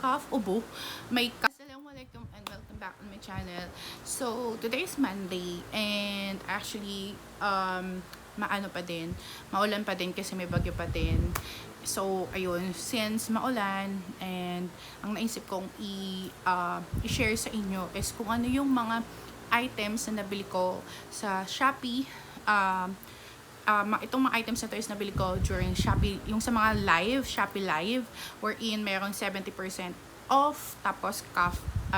Cough Ubo. May Assalamualaikum and welcome back on my channel. So, today is Monday and actually, maano pa din, maulan pa din kasi may bagyo pa din. So, ayun, since maulan and ang naisip kong i-share sa inyo is kung ano yung mga items na nabili ko sa Shopee. Itong mga items na to is nabili ko during Shopee, yung sa mga Shopee Live, wherein mayroong 70% off, tapos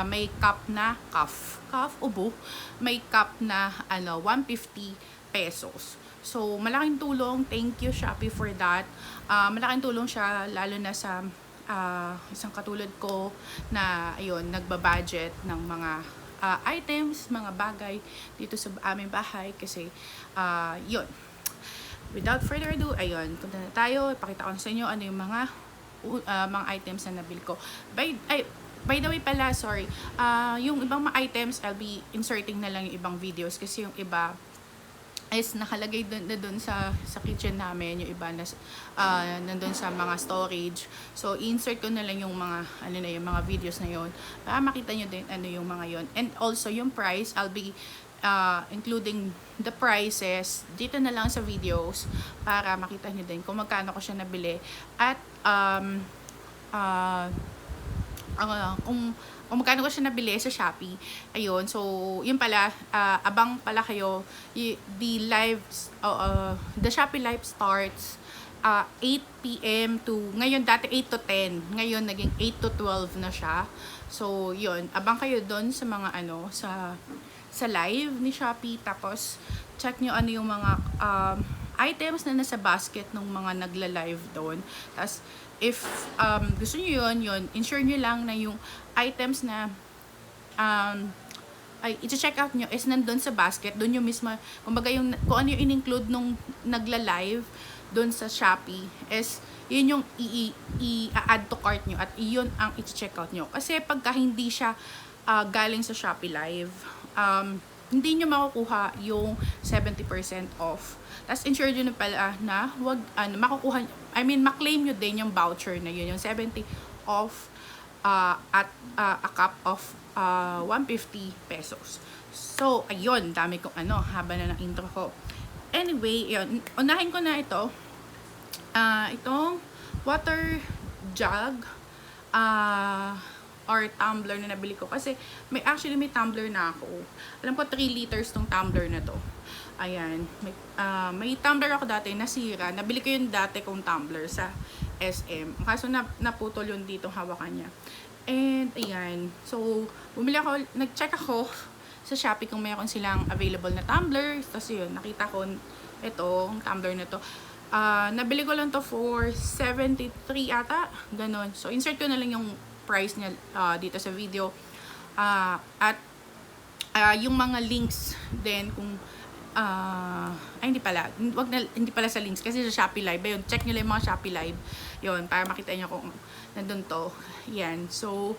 may cup ubo, may cup na 150 pesos. So, malaking tulong. Thank you, Shopee, for that. Malaking tulong siya, lalo na sa isang katulad ko na, ayun, nagbabudget ng mga items, mga bagay dito sa aming bahay. Kasi, yun. Without further ado, ayun, punta na tayo. Ipakita ko sa inyo ano yung mga items na nabili ko. By the way pala, sorry. Yung ibang mga items, I'll be inserting na lang yung ibang videos kasi yung iba is nakalagay doon sa kitchen namin, yung iba na nandun sa mga storage. So insert ko na lang yung mga yung mga videos na yon para makita nyo din ano yung mga yon. And also yung price, I'll be including the prices dito na lang sa videos para makita nyo din kung magkano ko siya nabili at kung magkano ko siya nabili sa Shopee. Ayun, so yun pala, abang pala kayo. The Shopee Live starts 8 PM to, ngayon dati 8 to 10, ngayon naging 8 to 12 na siya. So yun, abang kayo doon sa mga sa live ni Shopee, tapos check nyo ano yung mga items na nasa basket ng mga nagla-live doon. Tapos if gusto nyo yun, ensure nyo lang na yung items na i-check out nyo is nandun sa basket, doon yung mismo, kumbaga yung, kung ano yung in-include nung nagla-live doon sa Shopee is yun yung i-add to cart nyo at yun ang i-check out nyo. Kasi pagka hindi siya galing sa Shopee Live, hindi nyo makukuha yung 70% off. Tapos ensure nyo na pala na wag, makukuha, maklaim nyo din yung voucher na yun, yung 70 off at a cup of 150 pesos. So, ayun, dami kong haba na ng intro ko. Anyway, yun, unahin ko na ito. Itong water jug, or tumbler na nabili ko. Kasi may tumbler na ako. Alam ko 3 liters tong tumbler na to. Ayan. May tumbler ako dati, nasira. Nabili ko yung dati kong tumbler sa SM. Kaso naputol yun dito hawakan niya. And ayan. So, nag-check ako sa Shopee kung mayroon silang available na tumbler. Tapos yun, nakita ko itong tumbler na to. Nabili ko lang to for 73 ata. Ganon. So, insert ko na lang yung price niya dito sa video. At yung mga links din kung hindi pala sa links kasi sa Shopee Live. Ayun, check nyo lang yung mga Shopee Live. Yun, para makita nyo kung nandun to. Yan. So,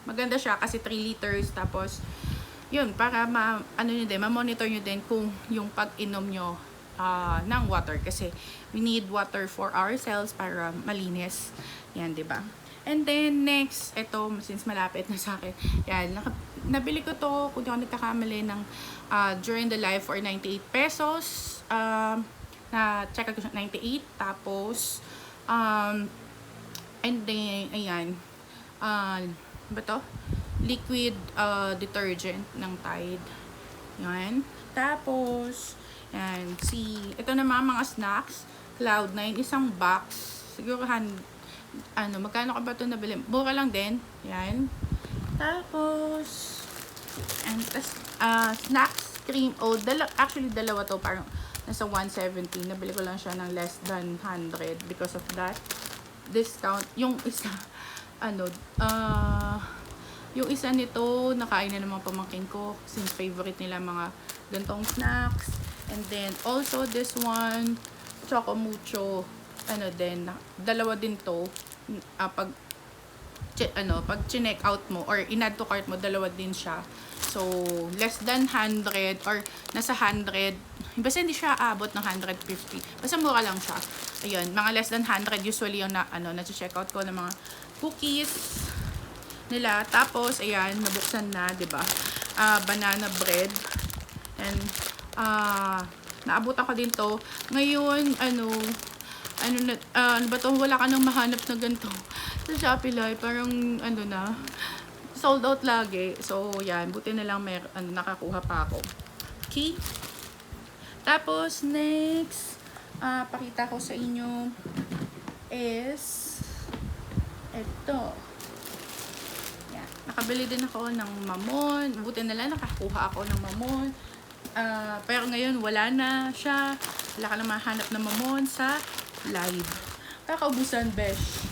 maganda siya kasi 3 liters. Tapos, yun, para ma-monitor nyo din kung yung pag-inom nyo ng water. Kasi, we need water for ourselves para malinis. Yan, diba? And then, next, ito, since malapit na sa akin, yan, nabili ko to, kung di ako nagkakamali, during the live for 98 pesos. Na-check ko siya, 98. Tapos, and then, ayan, ba to? Liquid detergent ng Tide. Yan. Tapos, yan, ito naman mga snacks, Cloud9, isang box, siguro magkano ka ba ito nabili? Mura lang din. Yan. Tapos, snacks, cream, actually dalawa to, parang nasa 170. Nabili ko lang siya ng less than 100 because of that discount. Yung isa, yung isa nito, nakain na naman pamangkin ko since favorite nila mga gantong snacks. And then, also this one, Choco Mucho, dalawa din to. Pag chinek out mo or in-add to cart mo, dalawa din siya. So, less than 100 or nasa 100. Basta hindi siya abot ng 150. Basta mura lang siya. Ayun, mga less than 100 usually yung na-check out ko ng mga cookies nila. Tapos, ayan, nabuksan na, 'di ba? Banana bread. And, naabutan ko din to. Ngayon, ano ba to? Wala ka nang mahanap na ganito sa Shopee Live. Parang, sold out lagi. So, yan. Buti na lang nakakuha pa ako. Okay? Tapos, next, pakita ko sa inyo is ito. Yan. Nakabili din ako ng mamon. Buti na lang nakakuha ako ng mamon. Pero ngayon, wala na siya. Wala ka na mahanap ng mamon sa live. Kakaubusan, besh.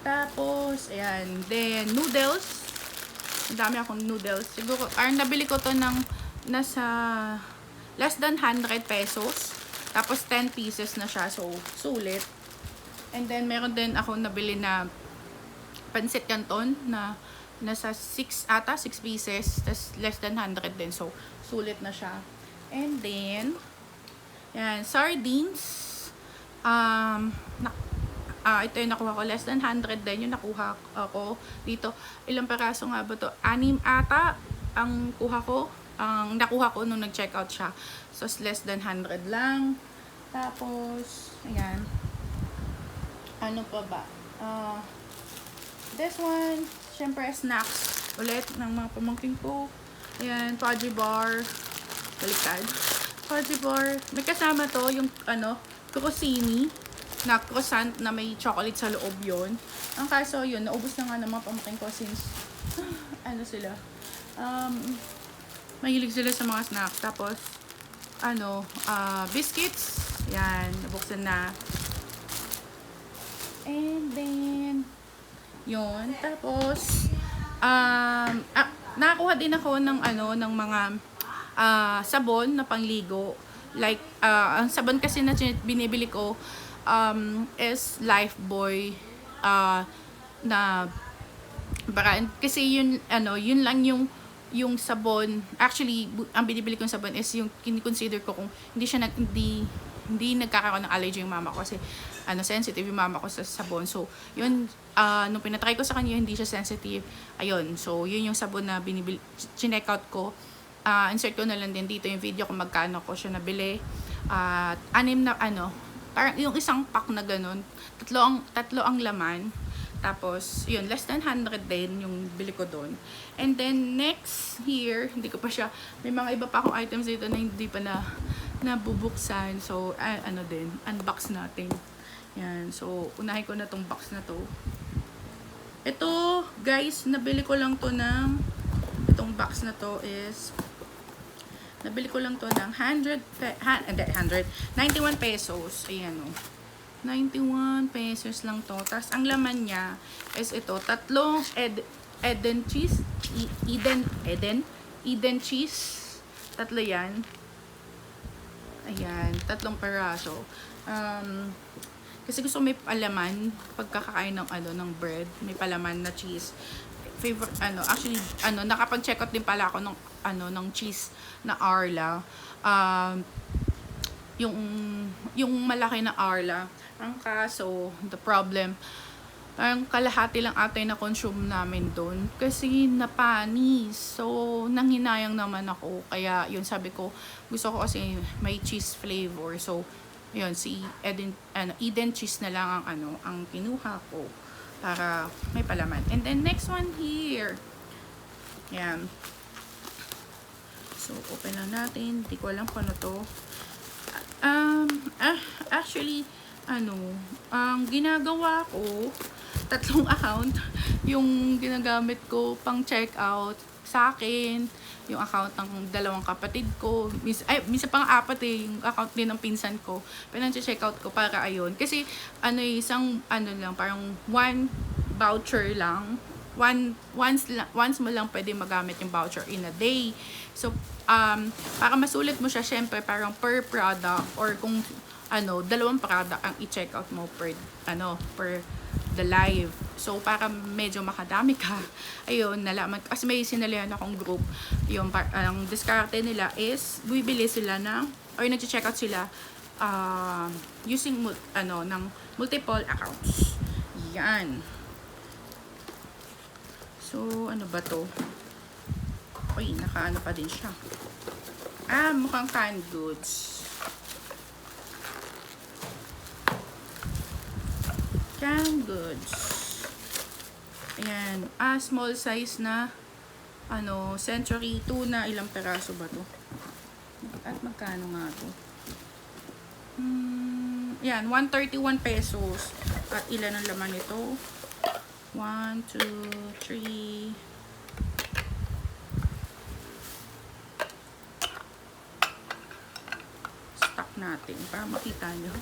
Tapos, ayan. Then, noodles. Ang dami akong noodles. Siguro, nabili ko to ng nasa less than 100 pesos. Tapos, 10 pieces na siya. So, sulit. And then, meron din ako nabili na pancit canton na nasa 6 pieces. Tapos, less than 100 din. So, sulit na siya. And then, yan, sardines. Ito yung nakuha ko. Less than 100 din yung nakuha ako dito. Ilang peraso nga ba to? 6 ata ang kuha ko. Ang nakuha ko nung nag-check out siya. So, less than 100 lang. Tapos, ayan. Ano pa ba? This one, syempre, snacks. Ulit ng mga pamangkin ko. Ayan, Fudgy Bar. Baliktad. Fudgy Bar. May kasama to, yung, crostini na croissant na may chocolate sa loob yon. Ang kaso, yun, naubos na nga ng mga pamangkin ko since, sila. Mahilig sila sa mga snacks. Tapos, biscuits. Yan, nabuksan na. And then, yun. Tapos, nakakuha din ako ng, ng mga sabon na pangligo. Like, ang sabon kasi na binibili ko is Lifebuoy na brand. Kasi yun, yun lang yung sabon. Actually, ang binibili kong sabon is yung kiniconsider ko kung hindi nagkakaroon ng allergy yung mama ko kasi sensitive yung mama ko sa sabon. So, yun, nung pinatry ko sa kanya, hindi siya sensitive. Ayun, so, yun yung sabon na chineck out ko. Insert ko na lang din dito yung video kung magkano ko siya nabili. At 6 na, parang yung isang pack na ganun. Tatlo ang laman. Tapos, yun, less than 100 din yung bili ko doon. And then, next here, hindi ko pa siya, may mga iba pa akong items dito na hindi pa nabubuksan. So, unbox natin. Yan. So, unahin ko na tong box na to. Ito, guys, nabili ko lang to itong box na to is, nabili ko lang to ng 91 pesos. Ayan, 91 pesos lang to. Tapos, ang laman niya is ito, tatlong Eden cheese. Eden cheese. Tatlo yan. Ayan, 3 peraso. Kasi gusto may palaman pagkakain ng bread, may palaman na cheese. Actually, nakapag-check out din pala ako ng cheese na Arla. Yung malaki na Arla. Ang kaso, the problem, parang kalahati lang ata yung na-consume namin doon. Kasi napanis. So, nanghinayang naman ako. Kaya, yun sabi ko, gusto ko kasi may cheese flavor. So, yun, si Eden cheese na lang ang kinuha ko. Para may palaman. And then, next one here. Yan. So, open lang natin. Hindi ko alam kung ano to. Actually, ang ginagawa ko, 3 account, yung ginagamit ko pang check out sa akin, yung account ng 2 kapatid ko, minsan pang 4 yung account din ng pinsan ko, pinang-check out ko para ayun. Kasi, isang, lang, parang 1 voucher lang, once mo lang pwede magamit yung voucher in a day. So, para masulit mo siya, syempre, parang per product, or kung 2 product ang i-check out mo per the live. So, para medyo makadami ka, ayun, nalaman. Kasi may sinalihan akong group, yung ang diskarte nila is, bibili sila or nag-check out sila using ng multiple accounts. Yan. So, ano ba to? Uy, nakaano pa din siya. Mukhang canned goods. Canned goods. Ayan. Small size na Century tuna. Ilang peraso ba to? At magkano nga to? Yan, 131 pesos. At ilan ang laman nito? 1, 2, 3. Stock natin para makita nyo.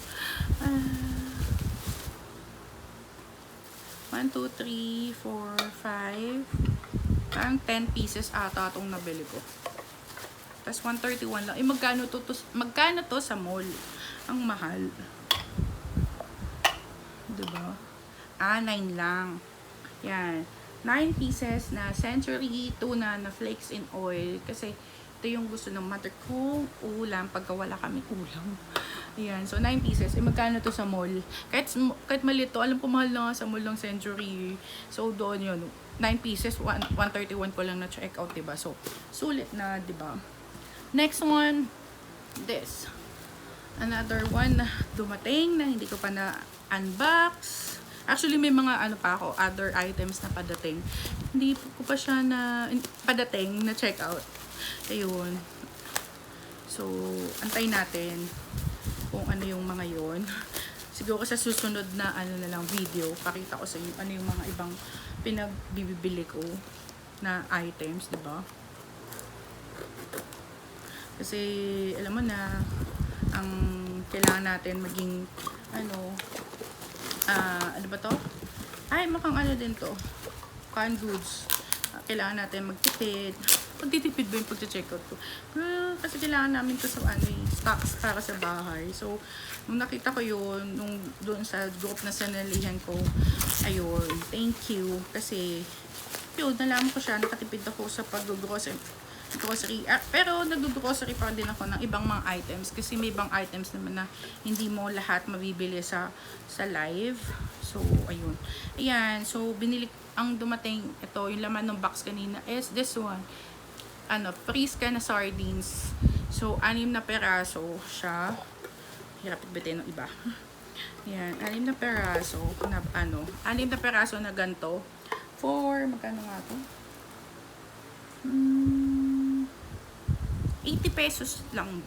1, 2, 3, 4, 5. Parang 10 pieces ata itong nabili ko. Tapos 131 lang. Magkano to sa mall? Ang mahal. Diba? 9 lang. Yan. 9 pieces na Century tuna na flakes in oil. Kasi ito yung gusto ng mother kong ulam pagka wala kami ulam. Ayan. So, 9 pieces. Magkano to sa mall? Kahit maliit to, alam ko mahal na nga sa mall ng Century. So, doon yun. 9 pieces, 131 ko lang na check out, diba? So, sulit na, diba? Next one, this. Another one na dumating na hindi ko pa na-unbox. Actually, may mga other items na padating. Hindi ko pa siya padating na check out. Ayun. So, antay natin kung ano yung mga yun. Siguro sa susunod na na lang video, pakita ko sa inyo ano yung mga ibang pinagbibili ko na items, diba? Kasi, alam mo na, ang kailangan natin maging, ano ba to? Mukhang din to. Canned goods. Kailangan natin magtipid. Magtitipid ba yung pag-check out ko? Kasi kailangan namin to sa stocks para sa bahay. So, nung nakita ko yun, doon sa group na sanalihan ko, ayun, thank you. Kasi, yun, nalaman ko siya, nakatipid ako sa pag-grocery. Pero nag-grocery pa din ako ng ibang mga items kasi may ibang items naman na hindi mo lahat mabibili sa live. So, ayun. Ayan. So, ang dumating, ito, yung laman ng box kanina is this one. Friska na sardines. So, 6 na peraso siya. Hirap itbitin ng iba. Ayan. 6 na peraso na 6 na peraso na ganito. Magkano nga ito? 80 pesos lang.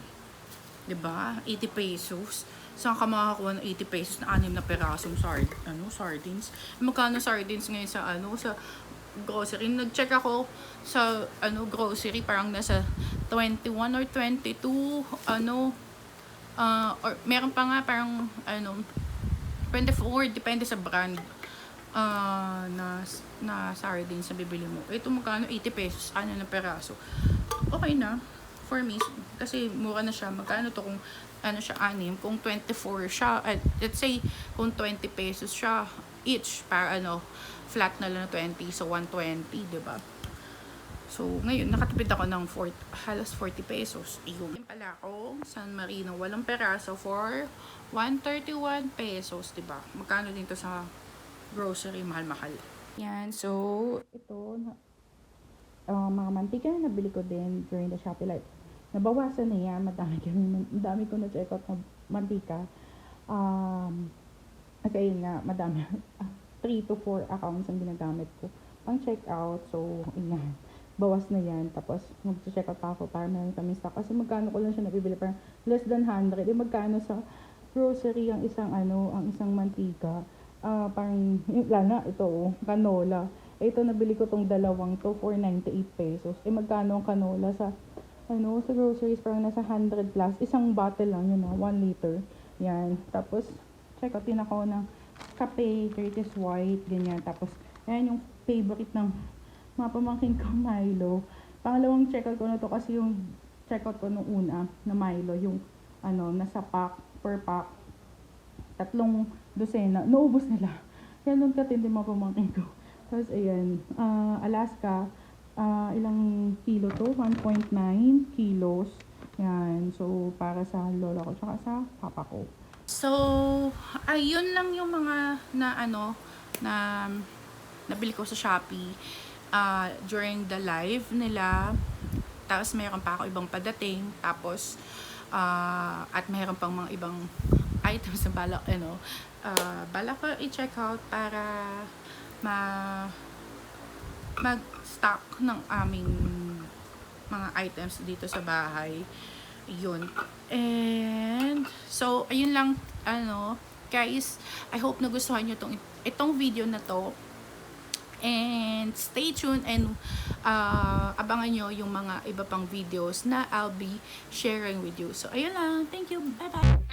Diba? 80 pesos. Saan ka makakakuha ng 80 pesos na 6 na perasong sardines? Magkano sardines ngayon sa grocery? Nag-check ako sa grocery, parang nasa 21 or 22 or meron pa nga parang 24, depende sa brand na sardines na bibili mo. Ito magkano? 80 pesos, 6 na peraso. Okay na for me kasi mura na siya. Magkano to kung siya 6, kung 24 siya, let's say kung 20 pesos siya each, para flat na lang na 20, so 120, diba? So ngayon nakatipid ako ng halos 40 pesos. Iyon pala ako, San Marino, 8 peraso for 131 pesos, diba? Magkano din to sa grocery, mahal-mahal. Yan, so ito mga mantika na nabili ko din during the Shopee Live. Nabawasan na yan, madami ko na check out ng mantika. Kasi yun nga, madami. 3 to 4 accounts ang ginagamit ko pang check out. So, yan. Bawas na yan. Tapos, mag-check out pa ako para meron kami stock. Kasi magkano ko lang siya nabibili, parang less than 100. Magkano sa grocery ang isang mantika. Parang, lana, ito, canola. Ito, nabili ko tong dalawang to for 98 pesos. Magkano ang canola sa groceries, parang nasa 100 plus. Isang bottle lang yun, 1 liter. Yan. Tapos, check out din ako ng kape, Curtis White, ganyan. Tapos, yan yung favorite ng mga pamangkin ko, Milo. Pangalawang check out ko na to kasi yung check out ko nung una na Milo, yung nasa pack, per pack, 3 dosena, naubos nila. Yan nun katindi mga pamangkin ko. Tapos, ayan, Alaska, ilang kilo to? 1.9 kilos. Yan. So, para sa lola ko tsaka sa papa ko. So, ayun lang yung mga na nabili ko sa Shopee during the live nila. Tapos, mayroon pa ako ibang padating. Tapos, at mayroon pang mga ibang items na balak ko i-check out para mag-stock ng aming mga items dito sa bahay. Yun. And, so, ayun lang, guys, I hope nagustuhan nyo itong video na to. And, stay tuned and abangan nyo yung mga iba pang videos na I'll be sharing with you. So, ayun lang. Thank you. Bye-bye.